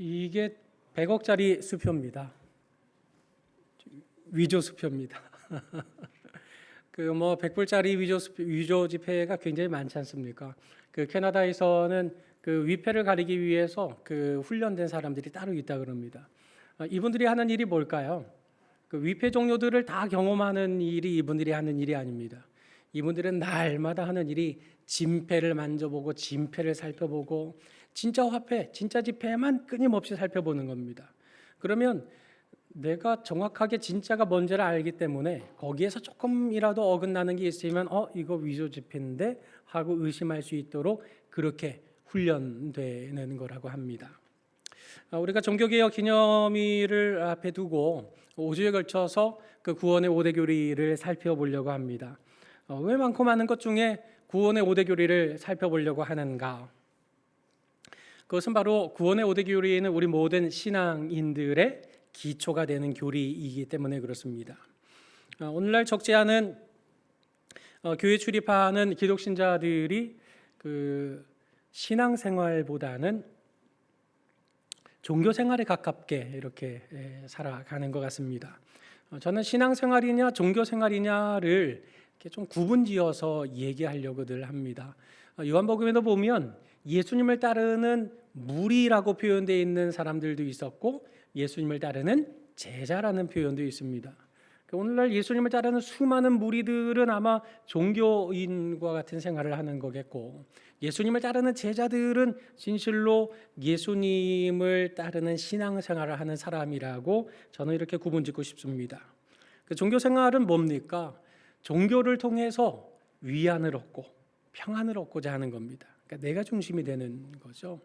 이게 100억짜리 수표입니다. 위조 수표입니다. 그 100불짜리 위조 지폐가 굉장히 많지 않습니까? 그 캐나다에서는 그 위패를 가리기 위해서 그 훈련된 사람들이 따로 있다 그럽니다. 이분들이 하는 일이 뭘까요? 그 위패 종류들을 다 경험하는 일이 이분들이 하는 일이 아닙니다. 이분들은 날마다 하는 일이 진패를 만져보고 진패를 살펴보고 진짜 화폐, 진짜 지폐만 끊임없이 살펴보는 겁니다. 그러면 내가 정확하게 진짜가 뭔지를 알기 때문에 거기에서 조금이라도 어긋나는 게 있으면 이거 위조 지폐인데 하고 의심할 수 있도록 그렇게 훈련되는 거라고 합니다. 우리가 종교개혁 기념일을 앞에 두고 5주에 걸쳐서 그 구원의 5대 교리를 살펴보려고 합니다. 왜 많고 많은 것 중에 구원의 5대 교리를 살펴보려고 하는가? 그것은 바로 구원의 5대 교리는 우리 모든 신앙인들의 기초가 되는 교리이기 때문에 그렇습니다. 오늘날 적지 않은 교회 출입하는 기독신자들이 그 신앙생활보다는 종교생활에 가깝게 이렇게 살아가는 것 같습니다. 저는 신앙생활이냐 종교생활이냐를 이렇게 좀 구분지어서 얘기하려고들 합니다. 요한복음에도 보면 예수님을 따르는 무리라고 표현되어 있는 사람들도 있었고 예수님을 따르는 제자라는 표현도 있습니다. 오늘날 예수님을 따르는 수많은 무리들은 아마 종교인과 같은 생활을 하는 거겠고 예수님을 따르는 제자들은 진실로 예수님을 따르는 신앙생활을 하는 사람이라고 저는 이렇게 구분짓고 싶습니다. 그 종교생활은 뭡니까? 종교를 통해서 위안을 얻고 평안을 얻고자 하는 겁니다. 그러니까 내가 중심이 되는 거죠.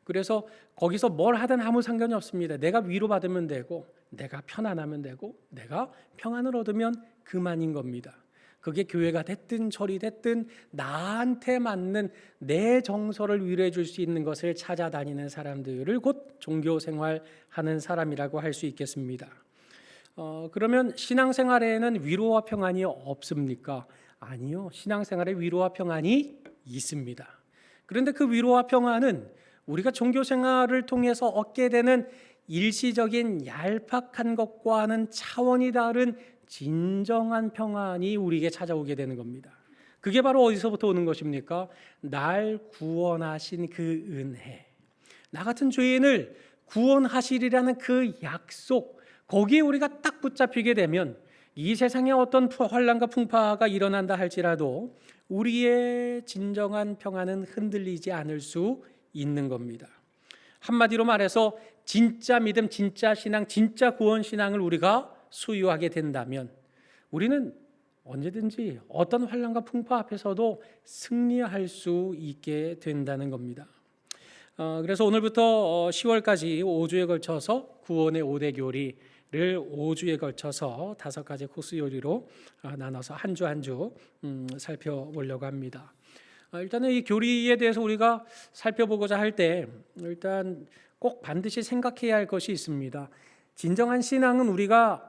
그래서 거기서 뭘 하든 아무 상관이 없습니다. 내가 위로받으면 되고 내가 편안하면 되고 내가 평안을 얻으면 그만인 겁니다. 그게 교회가 됐든 절이 됐든 나한테 맞는 내 정서를 위로해 줄 수 있는 것을 찾아다니는 사람들을 곧 종교생활하는 사람이라고 할 수 있겠습니다. 그러면 신앙생활에는 위로와 평안이 없습니까? 아니요. 신앙생활에 위로와 평안이 있습니다. 그런데 그 위로와 평안은 우리가 종교생활을 통해서 얻게 되는 일시적인 얄팍한 것과는 차원이 다른 진정한 평안이 우리에게 찾아오게 되는 겁니다. 그게 바로 어디서부터 오는 것입니까? 날 구원하신 그 은혜, 나 같은 죄인을 구원하시리라는 그 약속, 거기에 우리가 딱 붙잡히게 되면 이 세상에 어떤 환난과 풍파가 일어난다 할지라도 우리의 진정한 평안은 흔들리지 않을 수 있는 겁니다. 한마디로 말해서 진짜 믿음, 진짜 신앙, 진짜 구원 신앙을 우리가 소유하게 된다면 우리는 언제든지 어떤 환난과 풍파 앞에서도 승리할 수 있게 된다는 겁니다. 그래서 오늘부터 10월까지 5주에 걸쳐서 구원의 5대 교리를 5주에 걸쳐서 5가지 코스 요리로 나눠서 한 주 한 주 살펴보려고 합니다. 일단은 이 교리에 대해서 우리가 살펴보고자 할 때 일단 꼭 반드시 생각해야 할 것이 있습니다. 진정한 신앙은 우리가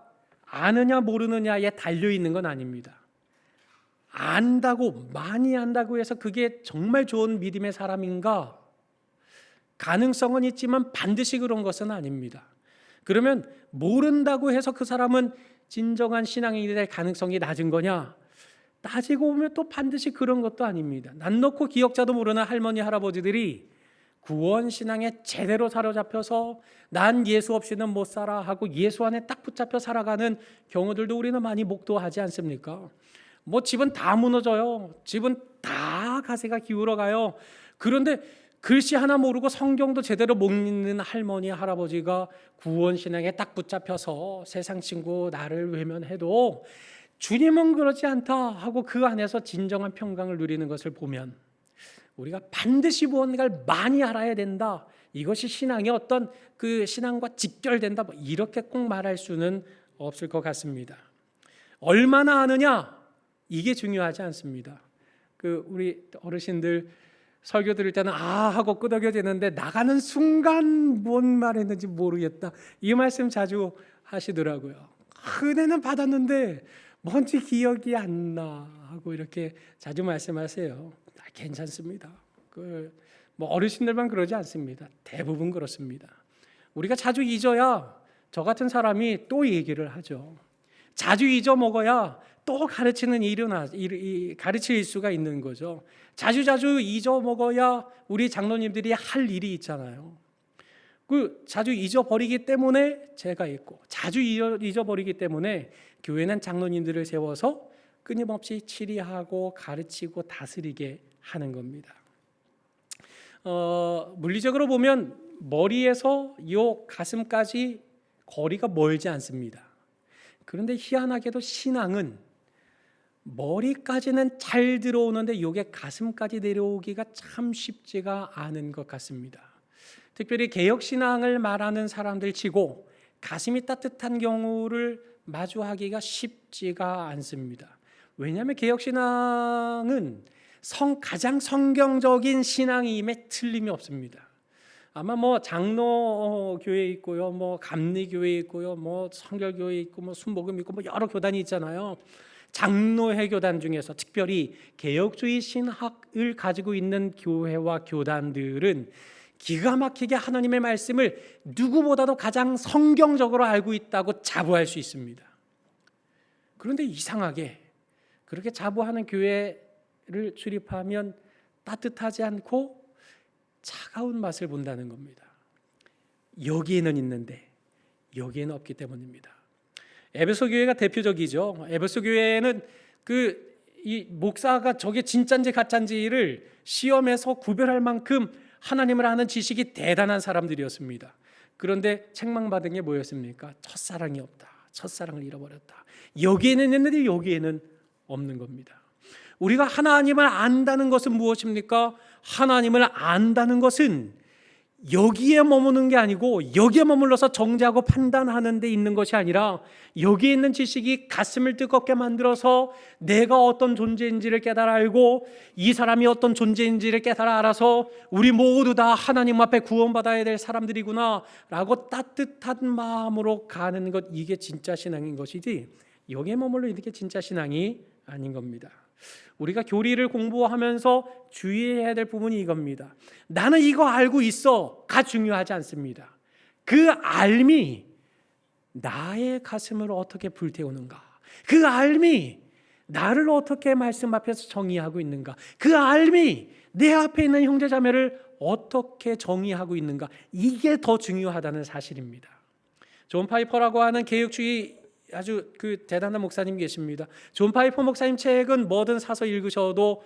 아느냐 모르느냐에 달려 있는 건 아닙니다. 안다고 많이 안다고 해서 그게 정말 좋은 믿음의 사람인가? 가능성은 있지만 반드시 그런 것은 아닙니다. 그러면 모른다고 해서 그 사람은 진정한 신앙인이 될 가능성이 낮은 거냐? 따지고 보면 또 반드시 그런 것도 아닙니다. 난 놓고 기억자도 모르는 할머니 할아버지들이 구원신앙에 제대로 사로잡혀서 난 예수 없이는 못 살아 하고 예수 안에 딱 붙잡혀 살아가는 경우들도 우리는 많이 목도하지 않습니까? 집은 다 무너져요. 집은 다 가세가 기울어가요. 그런데 글씨 하나 모르고 성경도 제대로 못 읽는 할머니 할아버지가 구원신앙에 딱 붙잡혀서 세상 친구 나를 외면해도 주님은 그렇지 않다 하고 그 안에서 진정한 평강을 누리는 것을 보면 우리가 반드시 무언가를 많이 알아야 된다. 이것이 신앙의 어떤 그 신앙과 직결된다. 이렇게 꼭 말할 수는 없을 것 같습니다. 얼마나 아느냐? 이게 중요하지 않습니다. 우리 어르신들 설교 들을 때는 하고 끄덕여지는데 나가는 순간 뭔 말했는지 모르겠다. 이 말씀 자주 하시더라고요. 은혜는 받았는데 뭔지 기억이 안 나 하고 이렇게 자주 말씀하세요. 괜찮습니다. 어르신들만 그러지 않습니다. 대부분 그렇습니다. 우리가 자주 잊어야 저 같은 사람이 또 얘기를 하죠. 자주 잊어먹어야 또 가르칠 수가 있는 거죠. 자주 잊어먹어야 우리 장로님들이 할 일이 있잖아요. 그 자주 잊어버리기 때문에 제가 있고, 자주 잊어버리기 때문에 교회는 장로님들을 세워서 끊임없이 치리하고 가르치고 다스리게 하는 겁니다. 물리적으로 보면 머리에서 요 가슴까지 거리가 멀지 않습니다. 그런데 희한하게도 신앙은 머리까지는 잘 들어오는데 요게 가슴까지 내려오기가 참 쉽지가 않은 것 같습니다. 특별히 개혁신앙을 말하는 사람들 치고 가슴이 따뜻한 경우를 마주하기가 쉽지가 않습니다. 왜냐하면 개혁신앙은 가장 성경적인 신앙임에 틀림이 없습니다. 아마 뭐 장로 교회 있고요, 뭐 감리 교회 있고요, 뭐 성결교회 있고, 뭐 순복음 있고, 뭐 여러 교단이 있잖아요. 장로회 교단 중에서 특별히 개혁주의 신학을 가지고 있는 교회와 교단들은 기가 막히게 하나님의 말씀을 누구보다도 가장 성경적으로 알고 있다고 자부할 수 있습니다. 그런데 이상하게 그렇게 자부하는 교회를 출입하면 따뜻하지 않고 차가운 맛을 본다는 겁니다. 여기에는 있는데 여기에는 없기 때문입니다. 에베소 교회가 대표적이죠. 에베소 교회는 이 목사가 저게 진짜인지 가짜인지를 시험에서 구별할 만큼 하나님을 아는 지식이 대단한 사람들이었습니다. 그런데 책망받은 게 뭐였습니까? 첫사랑이 없다. 첫사랑을 잃어버렸다. 여기에는 있는데 여기에는 없는 겁니다. 우리가 하나님을 안다는 것은 무엇입니까? 하나님을 안다는 것은 여기에 머무는 게 아니고 여기에 머물러서 정죄하고 판단하는 데 있는 것이 아니라 여기에 있는 지식이 가슴을 뜨겁게 만들어서 내가 어떤 존재인지를 깨달아 알고 이 사람이 어떤 존재인지를 깨달아 알아서 우리 모두 다 하나님 앞에 구원받아야 될 사람들이구나 라고 따뜻한 마음으로 가는 것, 이게 진짜 신앙인 것이지 여기에 머물러 있는 게 진짜 신앙이 아닌 겁니다. 우리가 교리를 공부하면서 주의해야 될 부분이 이겁니다. 나는 이거 알고 있어가 중요하지 않습니다. 그 알미 나의 가슴을 어떻게 불태우는가, 그 알미 나를 어떻게 말씀 앞에서 정의하고 있는가, 그 알미 내 앞에 있는 형제자매를 어떻게 정의하고 있는가, 이게 더 중요하다는 사실입니다. 존 파이퍼라고 하는 개혁주의 아주 대단한 목사님 계십니다. 존 파이퍼 목사님 책은 뭐든 사서 읽으셔도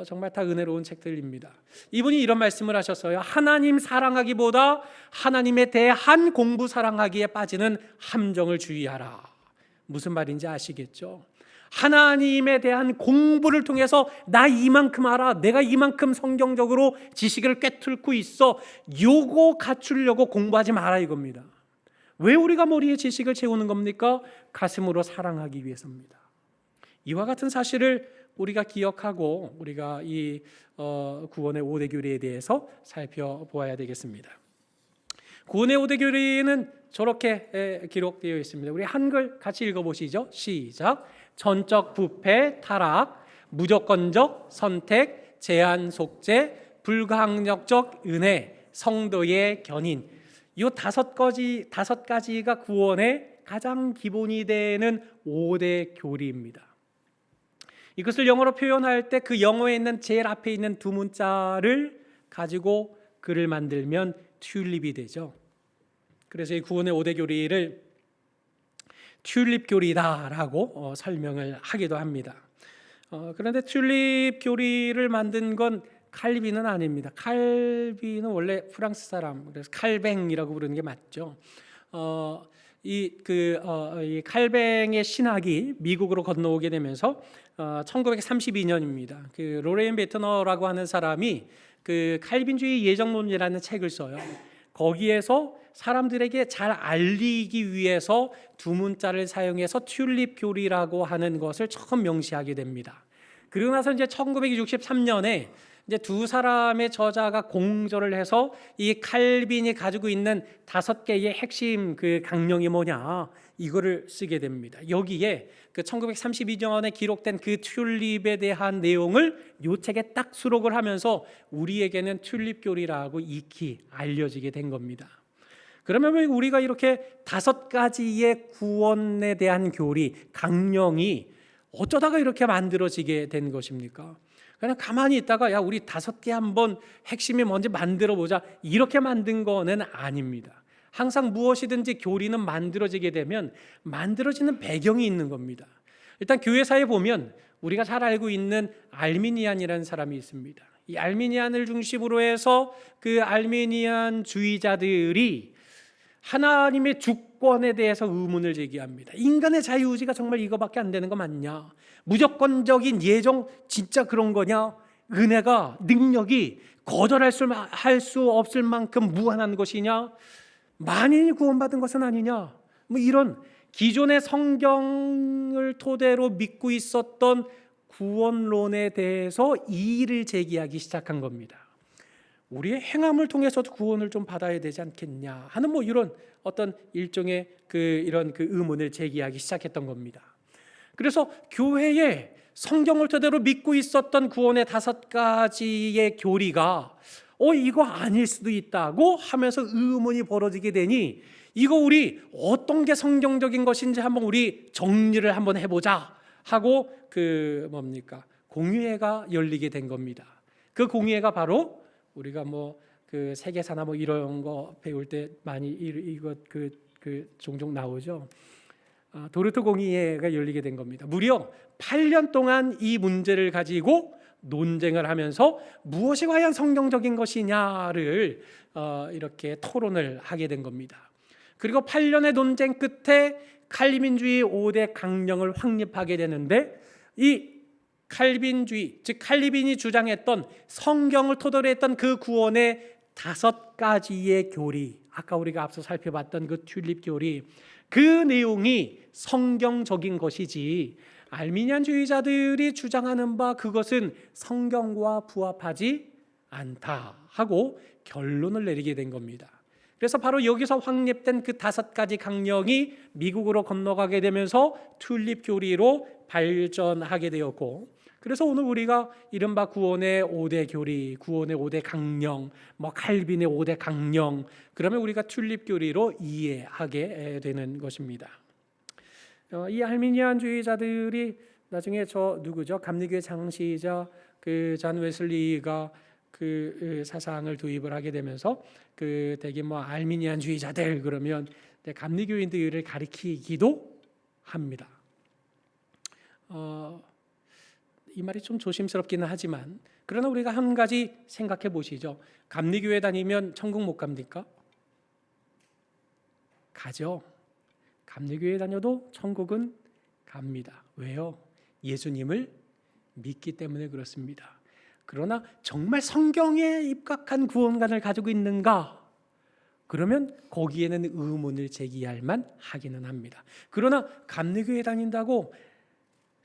정말 다 은혜로운 책들입니다. 이분이 이런 말씀을 하셨어요. 하나님 사랑하기보다 하나님에 대한 공부 사랑하기에 빠지는 함정을 주의하라. 무슨 말인지 아시겠죠? 하나님에 대한 공부를 통해서 나 이만큼 알아, 내가 이만큼 성경적으로 지식을 꿰뚫고 있어, 요거 갖추려고 공부하지 마라 이겁니다. 왜 우리가 머리에 지식을 채우는 겁니까? 가슴으로 사랑하기 위해서입니다. 이와 같은 사실을 우리가 기억하고 우리가 이 구원의 5대 교리에 대해서 살펴보아야 되겠습니다. 구원의 5대 교리는 저렇게 기록되어 있습니다. 우리 한글 같이 읽어보시죠. 시작. 전적 부패, 타락, 무조건적 선택, 제한 속죄, 불가항력적 은혜, 성도의 견인. 이 다섯 가지가 구원의 가장 기본이 되는 5대 교리입니다. 이것을 영어로 표현할 때 그 영어에 있는 제일 앞에 있는 두 문자를 가지고 글을 만들면 튤립이 되죠. 그래서 이 구원의 5대 교리를 튤립 교리다라고 설명을 하기도 합니다. 그런데 튤립 교리를 만든 건 칼빈은 아닙니다. 칼빈은 원래 프랑스 사람, 그래서 칼뱅이라고 부르는 게 맞죠. 이 칼뱅의 신학이 미국으로 건너오게 되면서 1932년입니다. 그 로레인 베트너라고 하는 사람이 그 칼빈주의 예정론이라는 책을 써요. 거기에서 사람들에게 잘 알리기 위해서 두 문자를 사용해서 튤립 교리라고 하는 것을 처음 명시하게 됩니다. 그리고 나서 이제 1963년에 이제 두 사람의 저자가 공조를 해서 이 칼빈이 가지고 있는 5개의 핵심 강령이 뭐냐, 이거를 쓰게 됩니다. 여기에 1932년에 기록된 그 튤립에 대한 내용을 이 책에 딱 수록을 하면서 우리에게는 튤립 교리라고 익히 알려지게 된 겁니다. 그러면 왜 우리가 이렇게 5가지의 구원에 대한 교리, 강령이 어쩌다가 이렇게 만들어지게 된 것입니까? 그냥 가만히 있다가 야 우리 5개 한번 핵심이 뭔지 만들어 보자 이렇게 만든 거는 아닙니다. 항상 무엇이든지 교리는 만들어지게 되면 만들어지는 배경이 있는 겁니다. 일단 교회사에 보면 우리가 잘 알고 있는 알미니안이라는 사람이 있습니다. 이 알미니안을 중심으로 해서 그 알미니안주의자들이 하나님의 주권에 대해서 의문을 제기합니다. 인간의 자유의지가 정말 이거밖에 안 되는 거 맞냐? 무조건적인 예정 진짜 그런 거냐? 은혜가 능력이 거절할 수 없을 만큼 무한한 것이냐? 만인이 구원받은 것은 아니냐? 뭐 이런 기존의 성경을 토대로 믿고 있었던 구원론에 대해서 이의를 제기하기 시작한 겁니다. 우리의 행함을 통해서도 구원을 좀 받아야 되지 않겠냐 하는 뭐 이런 어떤 일종의 이런 의문을 제기하기 시작했던 겁니다. 그래서 교회에 성경을 토대로 믿고 있었던 구원의 5가지의 교리가 이거 아닐 수도 있다고 하면서 의문이 벌어지게 되니 이거 우리 어떤 게 성경적인 것인지 한번 우리 정리를 한번 해보자 하고 공의회가 열리게 된 겁니다. 그 공의회가 바로 우리가 세계사나 이런 거 배울 때 많이 이거 종종 나오죠. 도르트 공의회가 열리게 된 겁니다. 무려 8년 동안 이 문제를 가지고 논쟁을 하면서 무엇이 과연 성경적인 것이냐를 이렇게 토론을 하게 된 겁니다. 그리고 8년의 논쟁 끝에 칼빈주의 5대 강령을 확립하게 되는데 이 칼빈주의, 즉 칼빈이 주장했던 성경을 토대로 했던 그 구원의 5가지의 교리, 아까 우리가 앞서 살펴봤던 그 튤립 교리, 그 내용이 성경적인 것이지 알미니안주의자들이 주장하는 바 그것은 성경과 부합하지 않다 하고 결론을 내리게 된 겁니다. 그래서 바로 여기서 확립된 그 5가지 강령이 미국으로 건너가게 되면서 튤립 교리로 발전하게 되었고, 그래서 오늘 우리가 이른바 구원의 5대 교리, 구원의 5대 강령, 칼빈의 5대 강령, 그러면 우리가 튤립 교리로 이해하게 되는 것입니다. 이 알미니안주의자들이 나중에 감리교의 창시자 잔 웨슬리가 그 사상을 도입을 하게 되면서 대개 알미니안주의자들 그러면 감리교인들을 가리키기도 합니다. 이 말이 좀 조심스럽기는 하지만 그러나 우리가 한 가지 생각해 보시죠. 감리교회 다니면 천국 못 갑니까? 가죠. 감리교회 다녀도 천국은 갑니다. 왜요? 예수님을 믿기 때문에 그렇습니다. 그러나 정말 성경에 입각한 구원관을 가지고 있는가? 그러면 거기에는 의문을 제기할 만하기는 합니다. 그러나 감리교회 다닌다고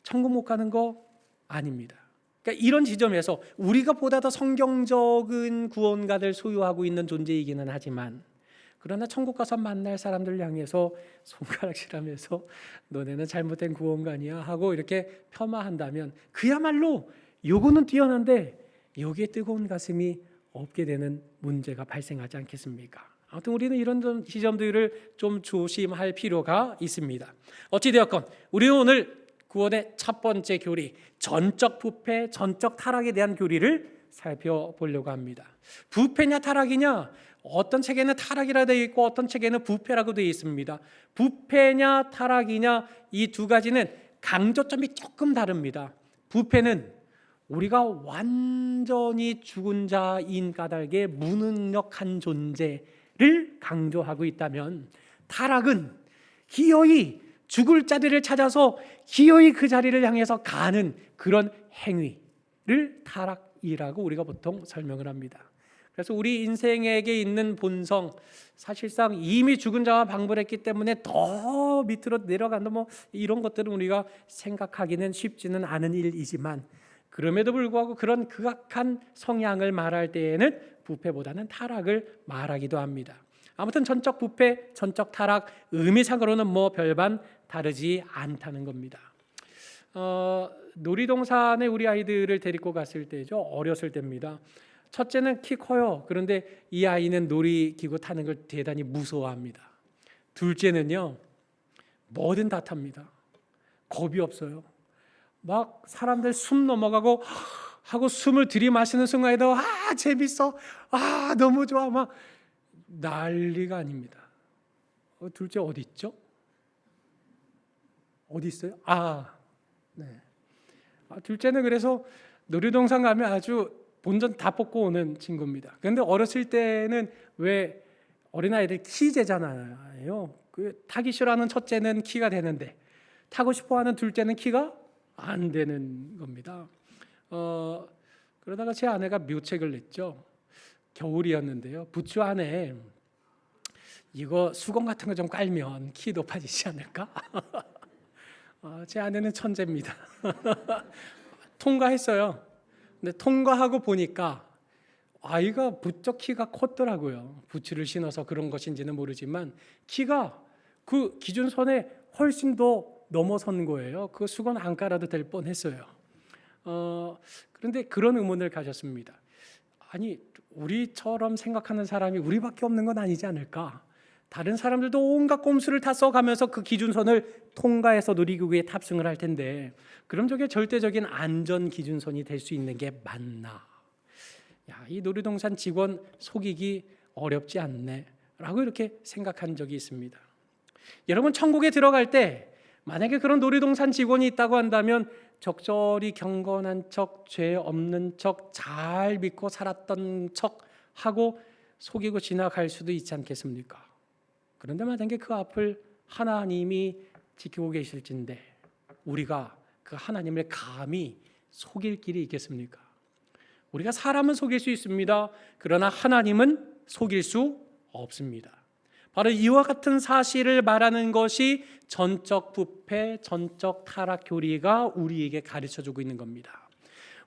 천국 못 가는 거 아닙니다. 그러니까 이런 지점에서 우리가 보다 더 성경적인 구원관을 소유하고 있는 존재이기는 하지만 그러나 천국 가서 만날 사람들 향해서 손가락질하면서 너네는 잘못된 구원관이야 하고 이렇게 폄하한다면 그야말로 요거는 뛰어난데 여기에 뜨거운 가슴이 없게 되는 문제가 발생하지 않겠습니까? 아무튼 우리는 이런 지점들을 좀 조심할 필요가 있습니다. 어찌되었건 우리는 오늘 구원의 첫 번째 교리, 전적 부패, 전적 타락에 대한 교리를 살펴보려고 합니다. 부패냐 타락이냐? 어떤 책에는 타락이라 되어 있고 어떤 책에는 부패라고 되어 있습니다. 부패냐 타락이냐 이 두 가지는 강조점이 조금 다릅니다. 부패는 우리가 완전히 죽은 자인 까닭에 무능력한 존재를 강조하고 있다면 타락은 기어이 죽을 자리를 찾아서 기어이 그 자리를 향해서 가는 그런 행위를 타락이라고 우리가 보통 설명을 합니다. 그래서 우리 인생에게 있는 본성, 사실상 이미 죽은 자와 방불했기 때문에 더 밑으로 내려간다 이런 것들은 우리가 생각하기는 쉽지는 않은 일이지만 그럼에도 불구하고 그런 극악한 성향을 말할 때에는 부패보다는 타락을 말하기도 합니다. 아무튼 전적 부패, 전적 타락 의미상으로는 별반 다르지 않다는 겁니다. 놀이동산에 우리 아이들을 데리고 갔을 때죠. 어렸을 때입니다. 첫째는 키 커요. 그런데 이 아이는 놀이기구 타는 걸 대단히 무서워합니다. 둘째는요, 뭐든 다 탑니다. 겁이 없어요. 막 사람들 숨 넘어가고 하고 숨을 들이마시는 순간에도 재밌어, 너무 좋아, 막 난리가 아닙니다. 둘째 어디 있죠? 어디 있어요? 네. 둘째는 그래서 놀이동산 가면 아주 본전 다 뽑고 오는 친구입니다. 그런데 어렸을 때는 왜 어린아이들 키재잖아요. 그 타기 싫어하는 첫째는 키가 되는데 타고 싶어하는 둘째는 키가 안 되는 겁니다. 그러다가 제 아내가 묘책을 냈죠. 겨울이었는데요. 부츠 안에 이거 수건 같은 거 좀 깔면 키 높아지지 않을까? 제 아내는 천재입니다. 통과했어요. 근데 통과하고 보니까 아이가 부쩍 키가 컸더라고요. 부츠를 신어서 그런 것인지는 모르지만 키가 그 기준선에 훨씬 더 넘어선 거예요. 그 수건 안 깔아도 될 뻔했어요. 그런데 그런 의문을 가졌습니다. 아니, 우리처럼 생각하는 사람이 우리밖에 없는 건 아니지 않을까? 다른 사람들도 온갖 꼼수를 다 써가면서 그 기준선을 통과해서 놀이기구에 탑승을 할 텐데 그럼 저게 절대적인 안전 기준선이 될 수 있는 게 맞나? 이 놀이동산 직원 속이기 어렵지 않네 라고 이렇게 생각한 적이 있습니다. 여러분, 천국에 들어갈 때 만약에 그런 놀이동산 직원이 있다고 한다면 적절히 경건한 척, 죄 없는 척, 잘 믿고 살았던 척 하고 속이고 지나갈 수도 있지 않겠습니까? 그런데 만약에 그 앞을 하나님이 지키고 계실진데 우리가 그 하나님을 감히 속일 길이 있겠습니까? 우리가 사람은 속일 수 있습니다. 그러나 하나님은 속일 수 없습니다. 바로 이와 같은 사실을 말하는 것이 전적 부패, 전적 타락 교리가 우리에게 가르쳐주고 있는 겁니다.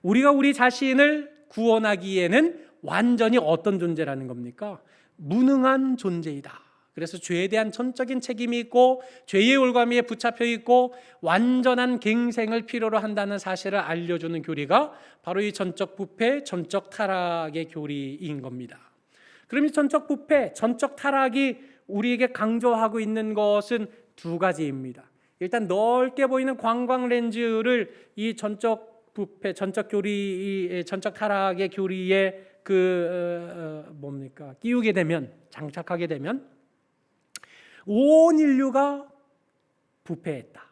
우리가 우리 자신을 구원하기에는 완전히 어떤 존재라는 겁니까? 무능한 존재이다. 그래서 죄에 대한 전적인 책임이 있고 죄의 올가미에 붙잡혀 있고 완전한 갱생을 필요로 한다는 사실을 알려주는 교리가 바로 이 전적 부패, 전적 타락의 교리인 겁니다. 그럼 이 전적 부패, 전적 타락이 우리에게 강조하고 있는 것은 두 가지입니다. 일단 넓게 보이는 관광 렌즈를 이 전적 부패, 전적 교리, 전적 타락의 교리에 끼우게 되면, 장착하게 되면 온 인류가 부패했다,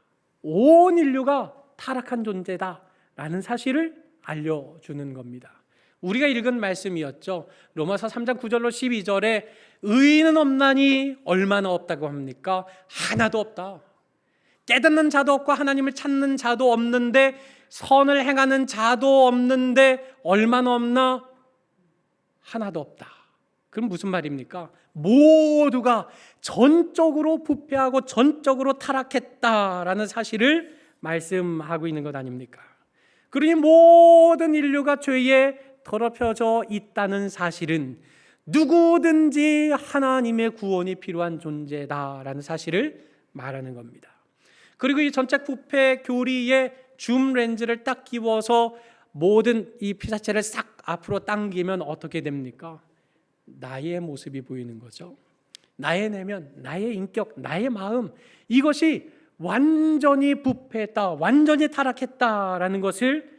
온 인류가 타락한 존재다라는 사실을 알려주는 겁니다. 우리가 읽은 말씀이었죠. 로마서 3장 9절로 12절에 의인은 없나니 얼마나 없다고 합니까? 하나도 없다. 깨닫는 자도 없고 하나님을 찾는 자도 없는데, 선을 행하는 자도 없는데 얼마나 없나? 하나도 없다. 그럼 무슨 말입니까? 모두가 전적으로 부패하고 전적으로 타락했다라는 사실을 말씀하고 있는 것 아닙니까? 그러니 모든 인류가 죄에 더럽혀져 있다는 사실은 누구든지 하나님의 구원이 필요한 존재다라는 사실을 말하는 겁니다. 그리고 이 전적 부패 교리에 줌 렌즈를 딱 끼워서 모든 이 피사체를 싹 앞으로 당기면 어떻게 됩니까? 나의 모습이 보이는 거죠. 나의 내면, 나의 인격, 나의 마음, 이것이 완전히 부패했다, 완전히 타락했다라는 것을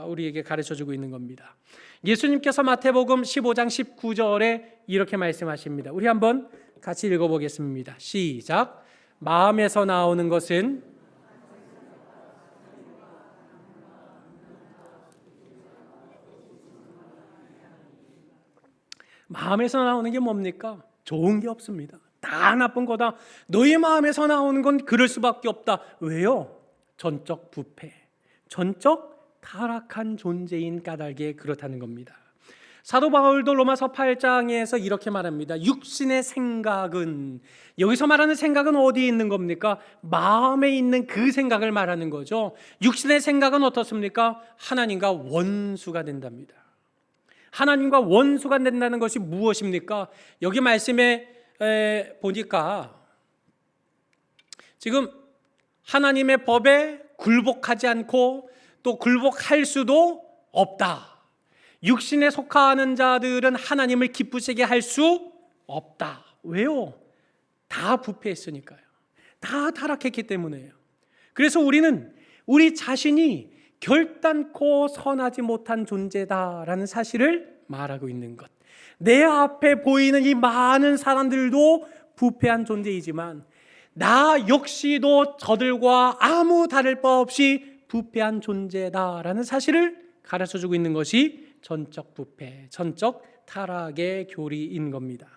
우리에게 가르쳐주고 있는 겁니다. 예수님께서 마태복음 15장 19절에 이렇게 말씀하십니다. 우리 한번 같이 읽어보겠습니다. 시작. 마음에서 나오는 것은 마음에서 나오는 게 뭡니까? 좋은 게 없습니다. 다 나쁜 거다. 너희 마음에서 나오는 건 그럴 수밖에 없다. 왜요? 전적 부패, 전적 타락한 존재인 까닭에 그렇다는 겁니다. 사도 바울도 로마서 8장에서 이렇게 말합니다. 육신의 생각은, 여기서 말하는 생각은 어디에 있는 겁니까? 마음에 있는 그 생각을 말하는 거죠. 육신의 생각은 어떻습니까? 하나님과 원수가 된답니다. 하나님과 원수가 된다는 것이 무엇입니까? 여기 말씀에 보니까 지금 하나님의 법에 굴복하지 않고 또 굴복할 수도 없다. 육신에 속하는 자들은 하나님을 기쁘시게 할 수 없다. 왜요? 다 부패했으니까요. 다 타락했기 때문에요. 그래서 우리는 우리 자신이 결단코 선하지 못한 존재다라는 사실을 말하고 있는 것. 내 앞에 보이는 이 많은 사람들도 부패한 존재이지만 나 역시도 저들과 아무 다를 바 없이 부패한 존재다라는 사실을 가르쳐주고 있는 것이 전적 부패, 전적 타락의 교리인 겁니다.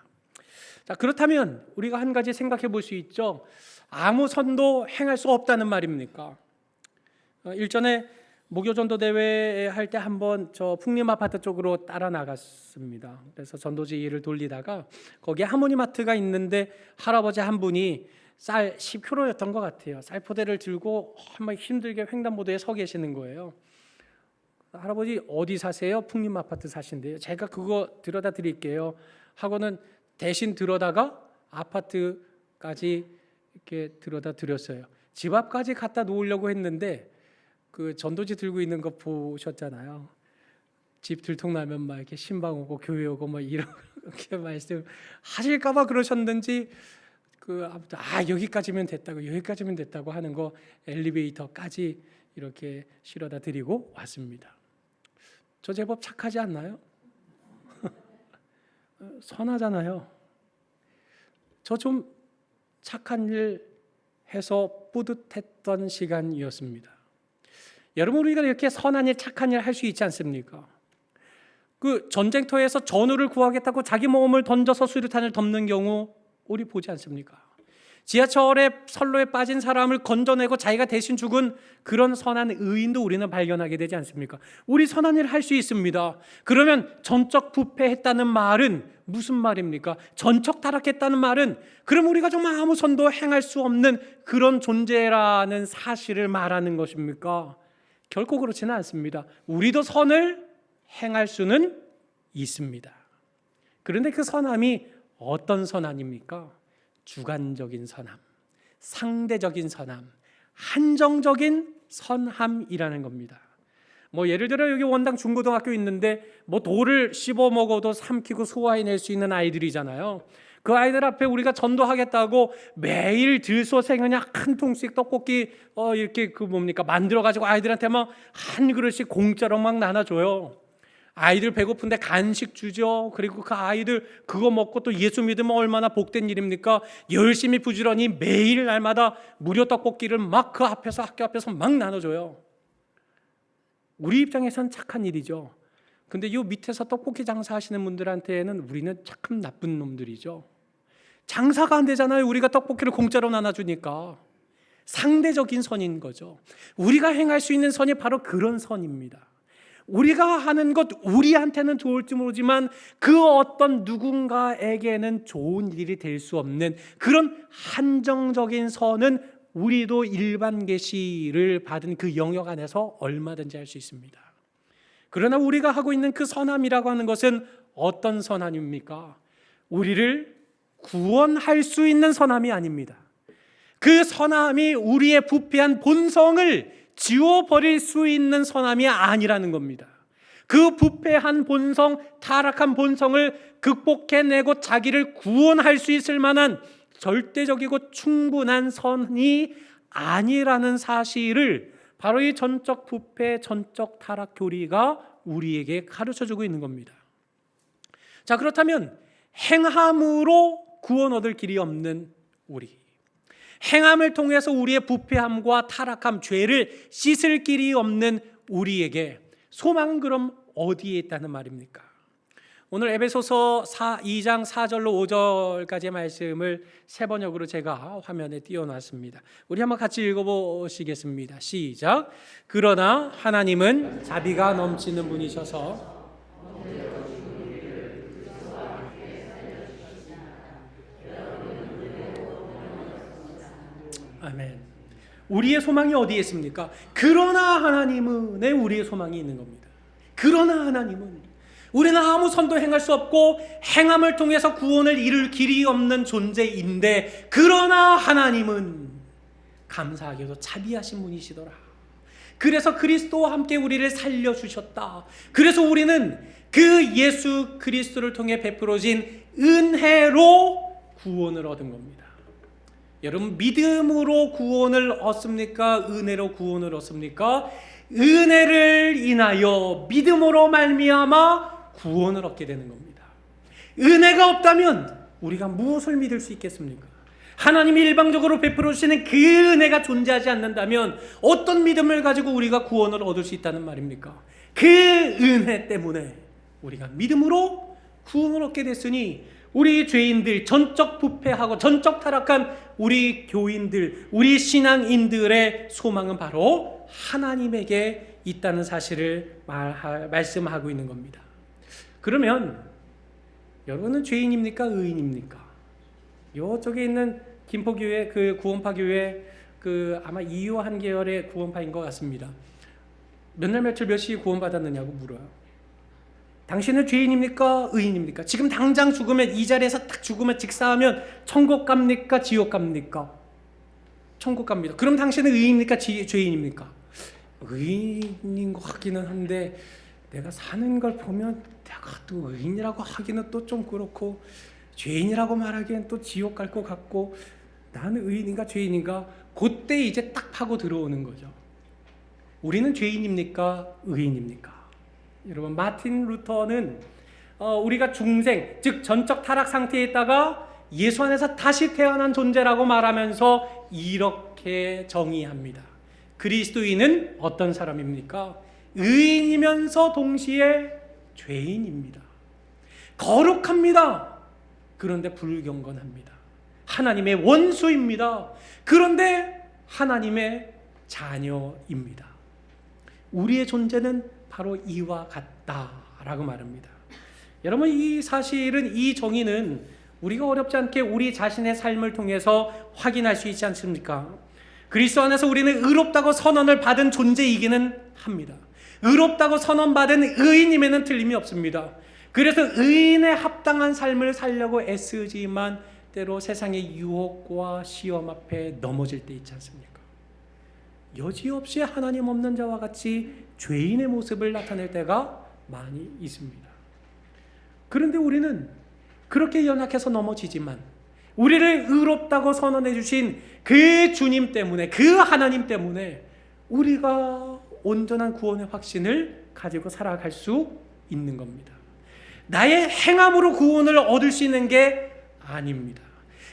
자, 그렇다면 우리가 한 가지 생각해 볼 수 있죠. 아무 선도 행할 수 없다는 말입니까? 일전에 목요전도 대회 할 때 한번 저 풍림 아파트 쪽으로 따라 나갔습니다. 그래서 전도지 일을 돌리다가 거기에 하모니마트가 있는데 할아버지 한 분이 쌀 10kg였던 것 같아요. 쌀 포대를 들고 막 힘들게 횡단보도에 서 계시는 거예요. 할아버지 어디 사세요? 풍림 아파트 사신대요. 제가 그거 들여다 드릴게요 하고는 대신 들어다가 아파트까지 이렇게 들여다 드렸어요. 집 앞까지 갖다 놓으려고 했는데 그 전도지 들고 있는 거 보셨잖아요. 집 들통나면 막 이렇게 신방 오고 교회 오고 막 이렇게 말씀하실까봐 그러셨는지 아무튼 여기까지면 됐다고 하는 거 엘리베이터까지 이렇게 실어다 드리고 왔습니다. 저 제법 착하지 않나요? 선하잖아요. 저 좀 착한 일 해서 뿌듯했던 시간이었습니다. 여러분, 우리가 이렇게 선한 일, 착한 일 할 수 있지 않습니까? 그 전쟁터에서 전우를 구하겠다고 자기 몸을 던져서 수류탄을 덮는 경우 우리 보지 않습니까? 지하철에 선로에 빠진 사람을 건져내고 자기가 대신 죽은 그런 선한 의인도 우리는 발견하게 되지 않습니까? 우리 선한 일 할 수 있습니다. 그러면 전적 부패했다는 말은 무슨 말입니까? 전적 타락했다는 말은 그럼 우리가 정말 아무 선도 행할 수 없는 그런 존재라는 사실을 말하는 것입니까? 결코 그렇지는 않습니다. 우리도 선을 행할 수는 있습니다. 그런데 그 선함이 어떤 선함입니까? 주관적인 선함, 상대적인 선함, 한정적인 선함이라는 겁니다. 예를 들어 여기 원당 중고등학교 있는데 돌을 씹어 먹어도 삼키고 소화해낼 수 있는 아이들이잖아요. 그 아이들 앞에 우리가 전도하겠다고 매일 들소생은약 한 통씩 떡볶이 이렇게 만들어가지고 아이들한테 막 한 그릇씩 공짜로 막 나눠줘요. 아이들 배고픈데 간식 주죠. 그리고 그 아이들 그거 먹고 또 예수 믿으면 얼마나 복된 일입니까? 열심히 부지런히 매일 날마다 무료 떡볶이를 막 그 앞에서 학교 앞에서 막 나눠줘요. 우리 입장에선 착한 일이죠. 근데 이 밑에서 떡볶이 장사하시는 분들한테는 우리는 참 나쁜 놈들이죠. 장사가 안 되잖아요. 우리가 떡볶이를 공짜로 나눠주니까. 상대적인 선인 거죠. 우리가 행할 수 있는 선이 바로 그런 선입니다. 우리가 하는 것 우리한테는 좋을지 모르지만 그 어떤 누군가에게는 좋은 일이 될 수 없는 그런 한정적인 선은 우리도 일반 계시를 받은 그 영역 안에서 얼마든지 할 수 있습니다. 그러나 우리가 하고 있는 그 선함이라고 하는 것은 어떤 선함입니까? 우리를 구원할 수 있는 선함이 아닙니다. 그 선함이 우리의 부패한 본성을 지워버릴 수 있는 선함이 아니라는 겁니다. 그 부패한 본성, 타락한 본성을 극복해내고 자기를 구원할 수 있을 만한 절대적이고 충분한 선이 아니라는 사실을 바로 이 전적 부패, 전적 타락 교리가 우리에게 가르쳐주고 있는 겁니다. 자, 그렇다면 행함으로 구원 얻을 길이 없는 우리, 행함을 통해서 우리의 부패함과 타락함, 죄를 씻을 길이 없는 우리에게 소망은 그럼 어디에 있다는 말입니까? 오늘 에베소서 2장 4절로 5절까지의 말씀을 세 번역으로 제가 화면에 띄워놨습니다. 우리 한번 같이 읽어보시겠습니다. 시작. 그러나 하나님은 자비가 넘치는 분이셔서 아멘. 우리의 소망이 어디에 있습니까? 그러나 하나님은 우리의 소망이 있는 겁니다. 그러나 하나님은 우리는 아무 선도 행할 수 없고 행함을 통해서 구원을 이룰 길이 없는 존재인데 그러나 하나님은 감사하게도 자비하신 분이시더라. 그래서 그리스도와 함께 우리를 살려주셨다. 그래서 우리는 그 예수 그리스도를 통해 베풀어진 은혜로 구원을 얻은 겁니다. 여러분, 믿음으로 구원을 얻습니까? 은혜로 구원을 얻습니까? 은혜를 인하여 믿음으로 말미암아 구원을 얻게 되는 겁니다. 은혜가 없다면 우리가 무엇을 믿을 수 있겠습니까? 하나님이 일방적으로 베풀어 주시는 그 은혜가 존재하지 않는다면 어떤 믿음을 가지고 우리가 구원을 얻을 수 있다는 말입니까? 그 은혜 때문에 우리가 믿음으로 구원을 얻게 됐으니 우리 죄인들, 전적 부패하고 전적 타락한 우리 교인들, 우리 신앙인들의 소망은 바로 하나님에게 있다는 사실을 말씀하고 있는 겁니다. 그러면 여러분은 죄인입니까? 의인입니까? 요쪽에 있는 김포교회 그 구원파 교회 그 아마 2호 한계열의 구원파인 것 같습니다. 몇 날 며칠 몇 시에 구원받았느냐고 물어요. 당신은 죄인입니까? 의인입니까? 지금 당장 죽으면, 이 자리에서 딱 죽으면 직사하면 천국 갑니까? 지옥 갑니까? 천국 갑니다. 그럼 당신은 의인입니까? 죄인입니까? 의인인 것 같기는 한데 내가 사는 걸 보면 내가 또 의인이라고 하기는 또 좀 그렇고 죄인이라고 말하기엔 또 지옥 갈 것 같고 나는 의인인가 죄인인가? 그때 이제 딱 파고 들어오는 거죠. 우리는 죄인입니까? 의인입니까? 여러분, 마틴 루터는 우리가 중생, 즉 전적 타락 상태에 있다가 예수 안에서 다시 태어난 존재라고 말하면서 이렇게 정의합니다. 그리스도인은 어떤 사람입니까? 의인이면서 동시에 죄인입니다. 거룩합니다. 그런데 불경건합니다. 하나님의 원수입니다. 그런데 하나님의 자녀입니다. 우리의 존재는 바로 이와 같다라고 말합니다. 여러분, 이 사실은, 이 정의는 우리가 어렵지 않게 우리 자신의 삶을 통해서 확인할 수 있지 않습니까? 그리스도 안에서 우리는 의롭다고 선언을 받은 존재이기는 합니다. 의롭다고 선언받은 의인임에는 틀림이 없습니다. 그래서 의인에 합당한 삶을 살려고 애쓰지만 때로 세상의 유혹과 시험 앞에 넘어질 때 있지 않습니까? 여지없이 하나님 없는 자와 같이 죄인의 모습을 나타낼 때가 많이 있습니다. 그런데 우리는 그렇게 연약해서 넘어지지만 우리를 의롭다고 선언해 주신 그 주님 때문에, 그 하나님 때문에 우리가 온전한 구원의 확신을 가지고 살아갈 수 있는 겁니다. 나의 행함으로 구원을 얻을 수 있는 게 아닙니다.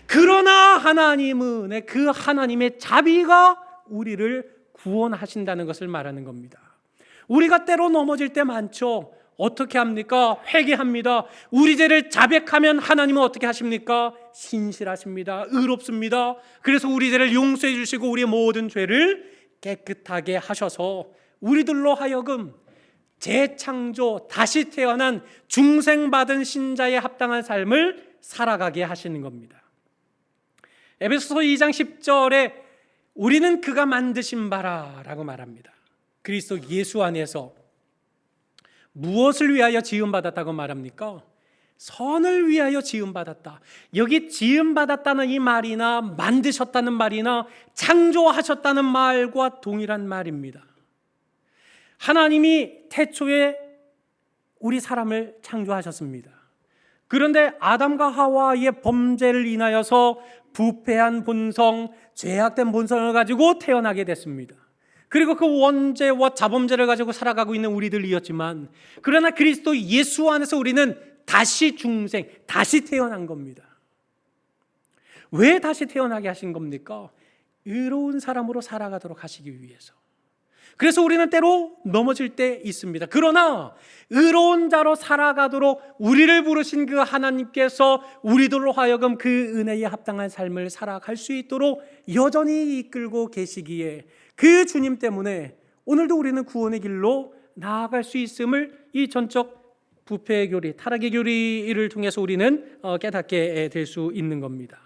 그러나 하나님은 그 하나님의 자비가 우리를 구원하신다는 것을 말하는 겁니다. 우리가 때로 넘어질 때 많죠. 어떻게 합니까? 회개합니다. 우리 죄를 자백하면 하나님은 어떻게 하십니까? 신실하십니다. 의롭습니다. 그래서 우리 죄를 용서해 주시고 우리의 모든 죄를 깨끗하게 하셔서 우리들로 하여금 재창조, 다시 태어난 중생받은 신자에 합당한 삶을 살아가게 하시는 겁니다. 에베소서 2장 10절에 우리는 그가 만드신 바라라고 말합니다. 그리스도 예수 안에서 무엇을 위하여 지음받았다고 말합니까? 선을 위하여 지음받았다. 여기 지음받았다는 이 말이나 만드셨다는 말이나 창조하셨다는 말과 동일한 말입니다. 하나님이 태초에 우리 사람을 창조하셨습니다. 그런데 아담과 하와의 범죄를 인하여서 부패한 본성, 죄악된 본성을 가지고 태어나게 됐습니다. 그리고 그 원죄와 자범죄를 가지고 살아가고 있는 우리들이었지만, 그러나 그리스도 예수 안에서 우리는 다시 중생, 다시 태어난 겁니다. 왜 다시 태어나게 하신 겁니까? 의로운 사람으로 살아가도록 하시기 위해서. 그래서 우리는 때로 넘어질 때 있습니다. 그러나 의로운 자로 살아가도록 우리를 부르신 그 하나님께서 우리들로 하여금 그 은혜에 합당한 삶을 살아갈 수 있도록 여전히 이끌고 계시기에 그 주님 때문에 오늘도 우리는 구원의 길로 나아갈 수 있음을 이 전적 부패의 교리, 타락의 교리를 통해서 우리는 깨닫게 될 수 있는 겁니다.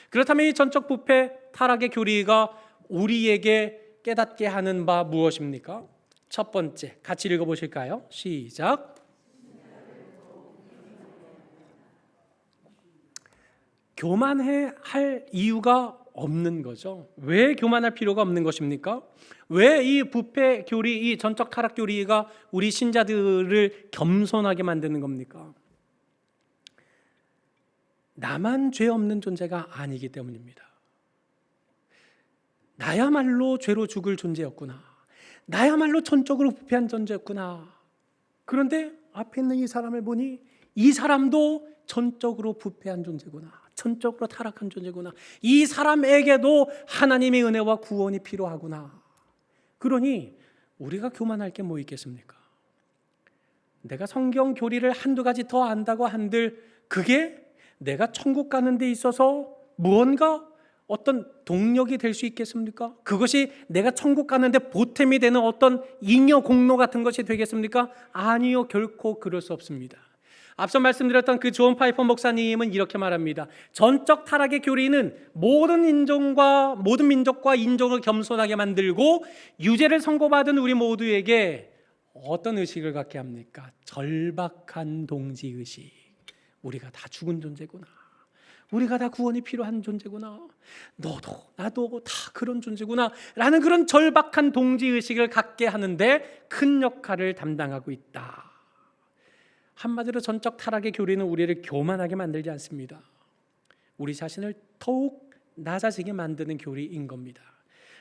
그렇다면 이 전적 부패, 타락의 교리가 우리에게 깨닫게 하는 바 무엇입니까? 첫 번째, 같이 읽어보실까요? 시작. 교만해 할 이유가 없는 거죠. 왜 교만할 필요가 없는 것입니까? 왜 이 부패 교리, 이 전적 타락 교리가 우리 신자들을 겸손하게 만드는 겁니까? 나만 죄 없는 존재가 아니기 때문입니다. 나야말로 죄로 죽을 존재였구나. 나야말로 전적으로 부패한 존재였구나. 그런데 앞에 있는 이 사람을 보니 이 사람도 전적으로 부패한 존재구나. 전적으로 타락한 존재구나. 이 사람에게도 하나님의 은혜와 구원이 필요하구나. 그러니 우리가 교만할 게 뭐 있겠습니까? 내가 성경 교리를 한두 가지 더 안다고 한들 그게 내가 천국 가는 데 있어서 무언가 어떤 동력이 될 수 있겠습니까? 그것이 내가 천국 가는데 보탬이 되는 어떤 잉여 공로 같은 것이 되겠습니까? 아니요, 결코 그럴 수 없습니다. 앞서 말씀드렸던 그 존 파이퍼 목사님은 이렇게 말합니다. 전적 타락의 교리는 모든 민족과 인종을 겸손하게 만들고 유죄를 선고받은 우리 모두에게 어떤 의식을 갖게 합니까? 절박한 동지의식. 우리가 다 죽은 존재구나. 우리가 다 구원이 필요한 존재구나. 너도 나도 다 그런 존재구나 라는 그런 절박한 동지의식을 갖게 하는데 큰 역할을 담당하고 있다. 한마디로 전적 타락의 교리는 우리를 교만하게 만들지 않습니다. 우리 자신을 더욱 낮아지게 만드는 교리인 겁니다.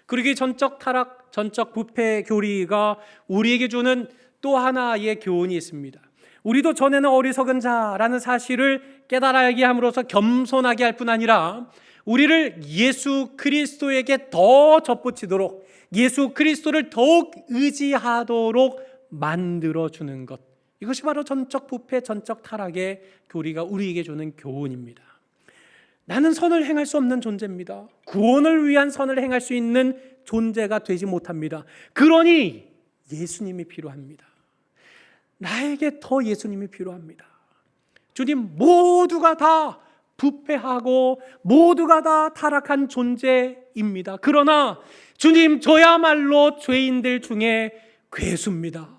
그리고 이 전적 타락, 전적 부패 교리가 우리에게 주는 또 하나의 교훈이 있습니다. 우리도 전에는 어리석은 자라는 사실을 깨달아야게 함으로써 겸손하게 할 뿐 아니라 우리를 예수 그리스도에게 더 접붙이도록, 예수 그리스도를 더욱 의지하도록 만들어주는 것, 이것이 바로 전적 부패, 전적 타락의 교리가 우리에게 주는 교훈입니다. 나는 선을 행할 수 없는 존재입니다. 구원을 위한 선을 행할 수 있는 존재가 되지 못합니다. 그러니 예수님이 필요합니다. 나에게 더 예수님이 필요합니다. 주님, 모두가 다 부패하고 모두가 다 타락한 존재입니다. 그러나 주님, 저야말로 죄인들 중에 괴수입니다.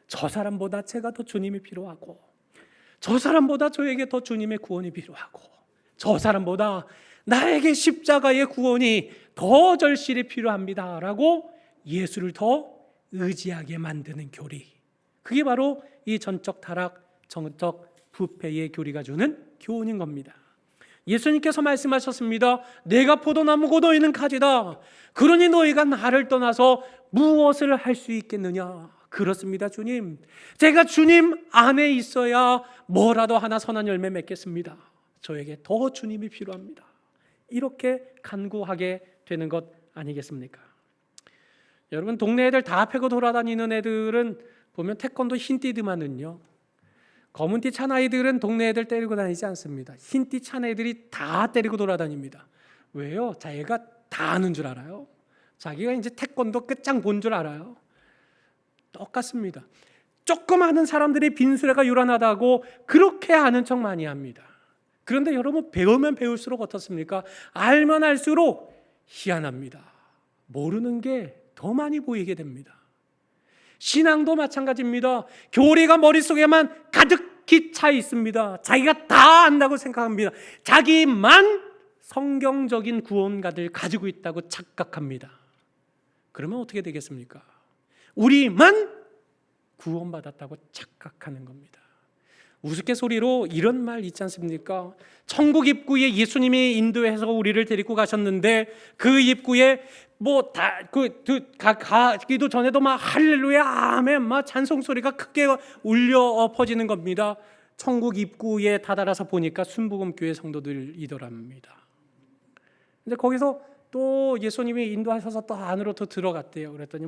저 사람보다 제가 더 주님이 필요하고, 저 사람보다 저에게 더 주님의 구원이 필요하고, 저 사람보다 나에게 십자가의 구원이 더 절실히 필요합니다 라고 예수를 더 의지하게 만드는 교리, 그게 바로 이 전적 타락, 전적 부패의 교리가 주는 교훈인 겁니다. 예수님께서 말씀하셨습니다. 내가 포도나무고 너희는 가지다. 그러니 너희가 나를 떠나서 무엇을 할 수 있겠느냐. 그렇습니다, 주님. 제가 주님 안에 있어야 뭐라도 하나 선한 열매 맺겠습니다. 저에게 더 주님이 필요합니다. 이렇게 간구하게 되는 것 아니겠습니까? 여러분, 동네 애들 다 패고 돌아다니는 애들은 보면 태권도 흰띠들만은요, 검은띠 찬 아이들은 동네 애들 때리고 다니지 않습니다. 흰띠 찬 애들이 다 때리고 돌아다닙니다. 왜요? 자기가 다 아는 줄 알아요. 자기가 이제 태권도 끝장 본 줄 알아요. 똑같습니다. 조금 아는 사람들이 빈수레가 요란하다고 그렇게 아는 척 많이 합니다. 그런데 여러분, 배우면 배울수록 어떻습니까? 알면 알수록 희한합니다. 모르는 게 더 많이 보이게 됩니다. 신앙도 마찬가지입니다. 교리가 머릿속에만 가득히 차 있습니다. 자기가 다 안다고 생각합니다. 자기만 성경적인 구원가들 가지고 있다고 착각합니다. 그러면 어떻게 되겠습니까? 우리만 구원받았다고 착각하는 겁니다. 우스갯소리로 이런 말 있지 않습니까? 천국 입구에 예수님이 인도해서 우리를 데리고 가셨는데 그 입구에 가기도 전에도 막 할렐루야 아멘 막 찬송 소리가 크게 울려 퍼지는 겁니다. 천국 입구에 다다라서 보니까 순복음교회 성도들이더랍니다. 근데 거기서 또 예수님이 인도하셔서 또 안으로 더 들어갔대요. 그랬더니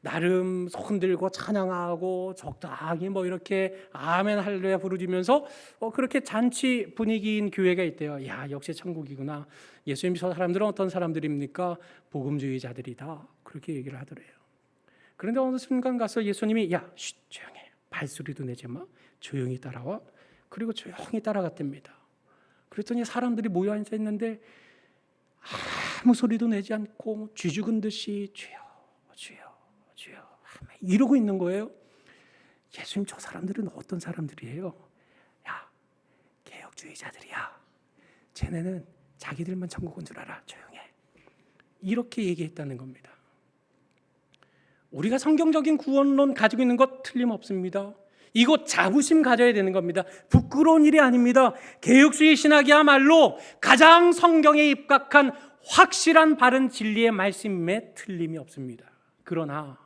나름 손 들고 찬양하고 적당히 이렇게 아멘 할렐루야 부르짖으면서 그렇게 잔치 분위기인 교회가 있대요. 야, 역시 천국이구나. 예수님, 저 사람들은 어떤 사람들입니까? 복음주의자들이다. 그렇게 얘기를 하더래요. 그런데 어느 순간 가서 예수님이 야, 조용해. 발소리도 내지 마. 조용히 따라와. 그리고 조용히 따라갔답니다. 그랬더니 사람들이 모여 앉아 있는데 아무 소리도 내지 않고 쥐죽은 듯이 주여 주여 주여 이러고 있는 거예요. 예수님, 저 사람들은 어떤 사람들이에요? 야, 개혁주의자들이야. 쟤네는 자기들만 천국 온 줄 알아. 조용해. 이렇게 얘기했다는 겁니다. 우리가 성경적인 구원론 가지고 있는 것 틀림없습니다. 이거 자부심 가져야 되는 겁니다. 부끄러운 일이 아닙니다. 개혁주의 신학이야말로 가장 성경에 입각한 확실한 바른 진리의 말씀에 틀림이 없습니다. 그러나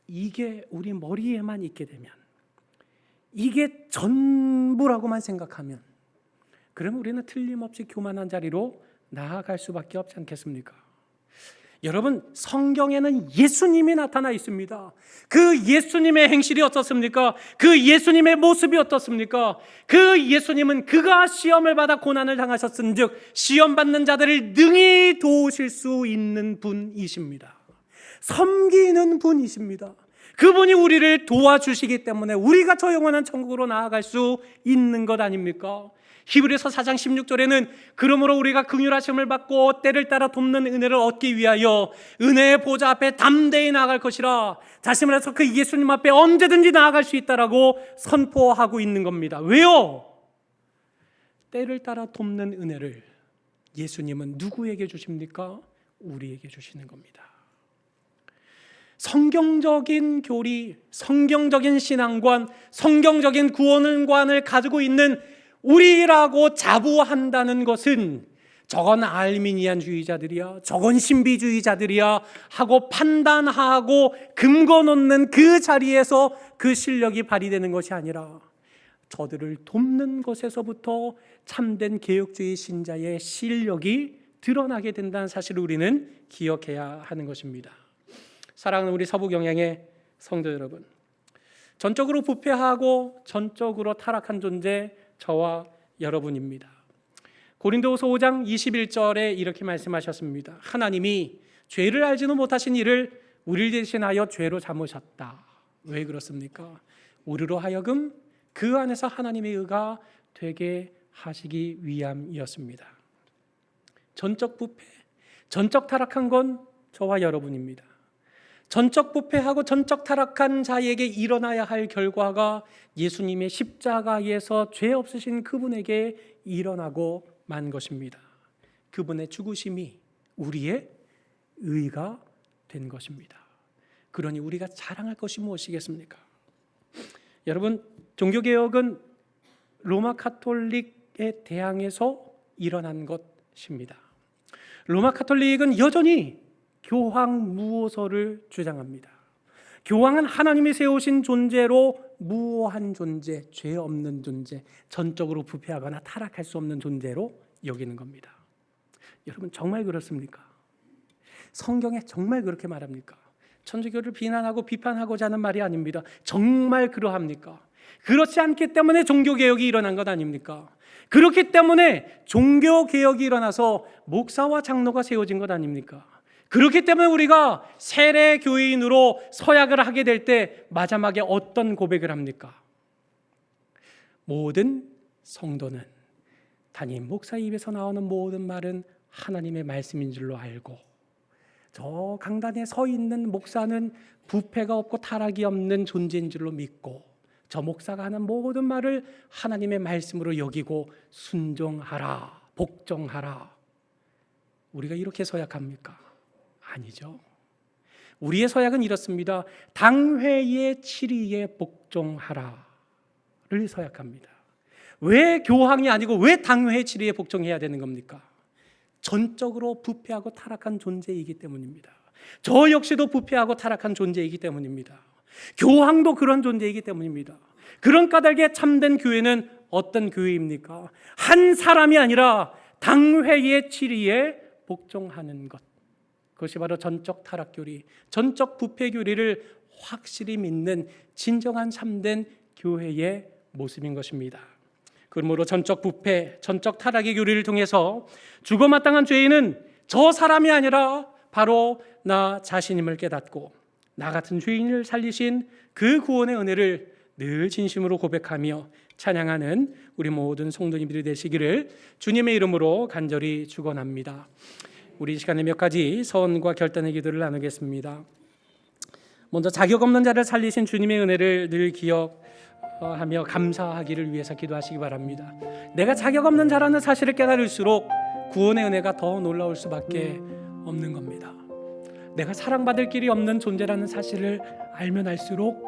이게 우리 머리에만 있게 되면, 이게 전부라고만 생각하면, 그러면 우리는 틀림없이 교만한 자리로 나아갈 수밖에 없지 않겠습니까? 여러분, 성경에는 예수님이 나타나 있습니다. 그 예수님의 행실이 어떻습니까? 그 예수님의 모습이 어떻습니까? 그 예수님은 그가 시험을 받아 고난을 당하셨은즉 시험 받는 자들을 능히 도우실 수 있는 분이십니다. 섬기는 분이십니다. 그분이 우리를 도와주시기 때문에 우리가 저 영원한 천국으로 나아갈 수 있는 것 아닙니까? 히브리서 4장 16절에는 그러므로 우리가 긍휼하심을 받고 때를 따라 돕는 은혜를 얻기 위하여 은혜의 보좌 앞에 담대히 나아갈 것이라, 다시 말해서 그 예수님 앞에 언제든지 나아갈 수 있다라고 선포하고 있는 겁니다. 왜요? 때를 따라 돕는 은혜를 예수님은 누구에게 주십니까? 우리에게 주시는 겁니다. 성경적인 교리, 성경적인 신앙관, 성경적인 구원관을 가지고 있는 우리라고 자부한다는 것은 저건 알미니안주의자들이야, 저건 신비주의자들이야 하고 판단하고 근거 놓는 그 자리에서 그 실력이 발휘되는 것이 아니라 저들을 돕는 것에서부터 참된 개혁주의 신자의 실력이 드러나게 된다는 사실을 우리는 기억해야 하는 것입니다. 사랑하는 우리 서부경향의 성도 여러분, 전적으로 부패하고 전적으로 타락한 존재 저와 여러분입니다. 고린도후서 5장 21절에 이렇게 말씀하셨습니다. 하나님이 죄를 알지도 못하신 이를 우리를 대신하여 죄로 삼으셨다. 왜 그렇습니까? 우리로 하여금 그 안에서 하나님의 의가 되게 하시기 위함이었습니다. 전적 부패, 전적 타락한 건 저와 여러분입니다. 전적 부패하고 전적 타락한 자에게 일어나야 할 결과가 예수님의 십자가에서 죄 없으신 그분에게 일어나고 만 것입니다. 그분의 죽으심이 우리의 의가 된 것입니다. 그러니 우리가 자랑할 것이 무엇이겠습니까? 여러분, 종교개혁은 로마 카톨릭에 대항해서 일어난 것입니다. 로마 카톨릭은 여전히 교황 무오서를 주장합니다. 교황은 하나님이 세우신 존재로 무오한 존재, 죄 없는 존재, 전적으로 부패하거나 타락할 수 없는 존재로 여기는 겁니다. 여러분, 정말 그렇습니까? 성경에 정말 그렇게 말합니까? 천주교를 비난하고 비판하고자 하는 말이 아닙니다. 정말 그러합니까? 그렇지 않기 때문에 종교개혁이 일어난 것 아닙니까? 그렇기 때문에 종교개혁이 일어나서 목사와 장로가 세워진 것 아닙니까? 그렇기 때문에 우리가 세례 교인으로 서약을 하게 될 때 마지막에 어떤 고백을 합니까? 모든 성도는 담임 목사 입에서 나오는 모든 말은 하나님의 말씀인 줄로 알고, 저 강단에 서 있는 목사는 부패가 없고 타락이 없는 존재인 줄로 믿고, 저 목사가 하는 모든 말을 하나님의 말씀으로 여기고 순종하라, 복종하라. 우리가 이렇게 서약합니까? 아니죠. 우리의 서약은 이렇습니다. 당회의 치리에 복종하라를 서약합니다. 왜 교황이 아니고 왜 당회의 치리에 복종해야 되는 겁니까? 전적으로 부패하고 타락한 존재이기 때문입니다. 저 역시도 부패하고 타락한 존재이기 때문입니다. 교황도 그런 존재이기 때문입니다. 그런 까닭에 참된 교회는 어떤 교회입니까? 한 사람이 아니라 당회의 치리에 복종하는 것. 그것이 바로 전적 타락교리, 전적 부패교리를 확실히 믿는 진정한 참된 교회의 모습인 것입니다. 그러므로 전적 부패, 전적 타락의 교리를 통해서 죽어마땅한 죄인은 저 사람이 아니라 바로 나 자신임을 깨닫고 나 같은 죄인을 살리신 그 구원의 은혜를 늘 진심으로 고백하며 찬양하는 우리 모든 성도님들이 되시기를 주님의 이름으로 간절히 축원합니다. 우리 시간에 몇 가지 서원과 결단의 기도를 나누겠습니다. 먼저 자격 없는 자를 살리신 주님의 은혜를 늘 기억하며 감사하기를 위해서 기도하시기 바랍니다. 내가 자격 없는 자라는 사실을 깨달을수록 구원의 은혜가 더 놀라울 수밖에 없는 겁니다. 내가 사랑받을 길이 없는 존재라는 사실을 알면 알수록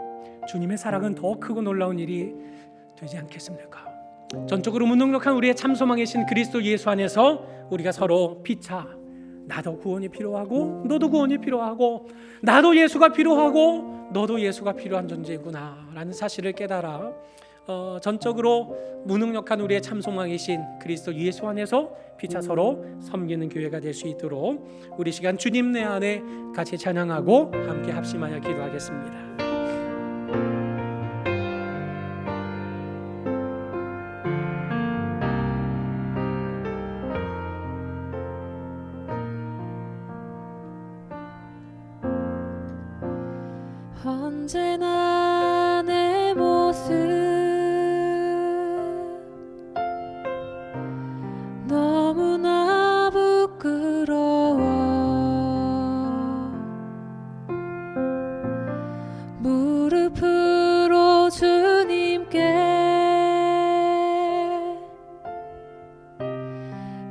주님의 사랑은 더 크고 놀라운 일이 되지 않겠습니까? 전적으로 무능력한 우리의 참 소망이신 그리스도 예수 안에서 우리가 서로 피차, 나도 구원이 필요하고 너도 구원이 필요하고, 나도 예수가 필요하고 너도 예수가 필요한 존재구나 라는 사실을 깨달아 전적으로 무능력한 우리의 참 소망이신 그리스도 예수 안에서 피차 서로 섬기는 교회가 될 수 있도록 우리 시간 주님 내 안에 같이 찬양하고 함께 합심하여 기도하겠습니다. 언제나 내 모습 너무나 부끄러워. 무릎으로 주님께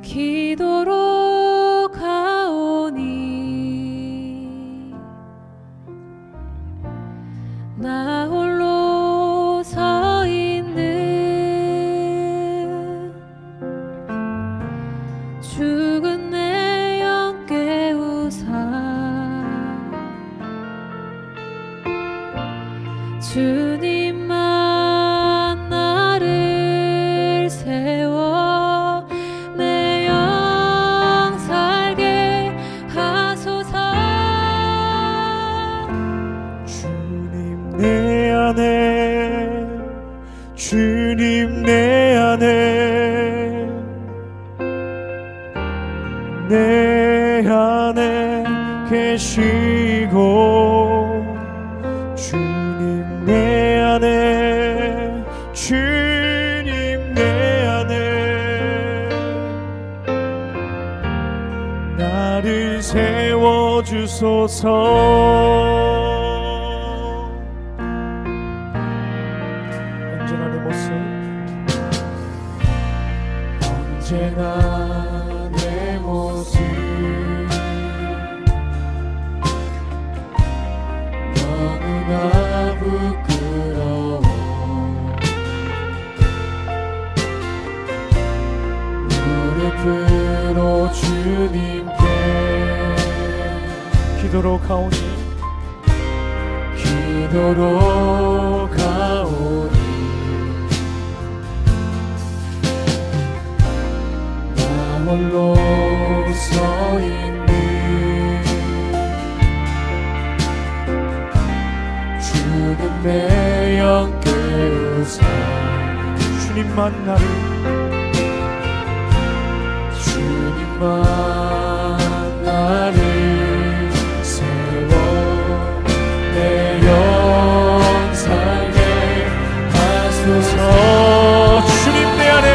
기도로 가오니 나 홀로 서 있는 죽은 내 영 깨우사 주님만 나를 세워 내 영 살게 하소서. 내 안에 주님 내 안에 계시고 주님 내 안에 주님 내 안에 나를 세워주소서. 언제나 내 모습 너무나 부끄러워. 무릎으로 주님께 기도로 가오니 홀로 서 있는 죽은 내 영 깨우사 주님만 나를 세워 내 영 살게 하소서. 주님 내 안에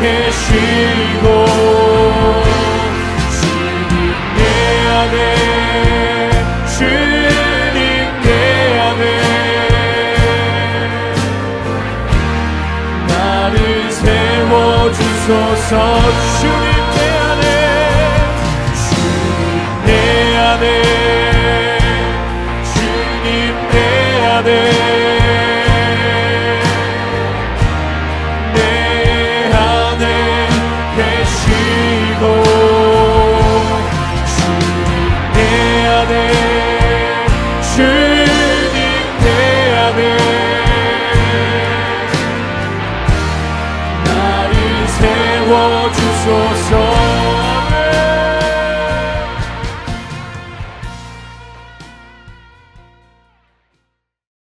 계시고 주님 내 안에 나를 세워주소서. 주님 내 안에 주님 내 안에 나를 세워주소서.